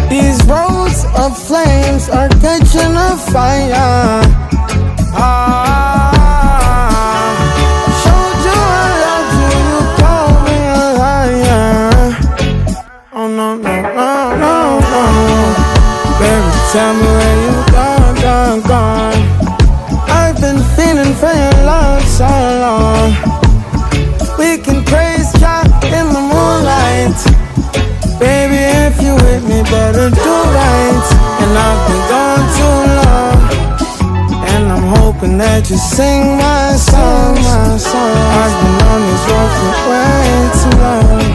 These roads of flames are catching a fire. Showed you I loved you, you called me a liar. Oh no, no, no, no, no. Baby, tell me where you gone. I've been feeling for your love so long. We can praise God in the moonlight. Baby, if you with me, better do right. And I've been gone too long, and I'm hoping that you sing my song. I've been on this road for way too long.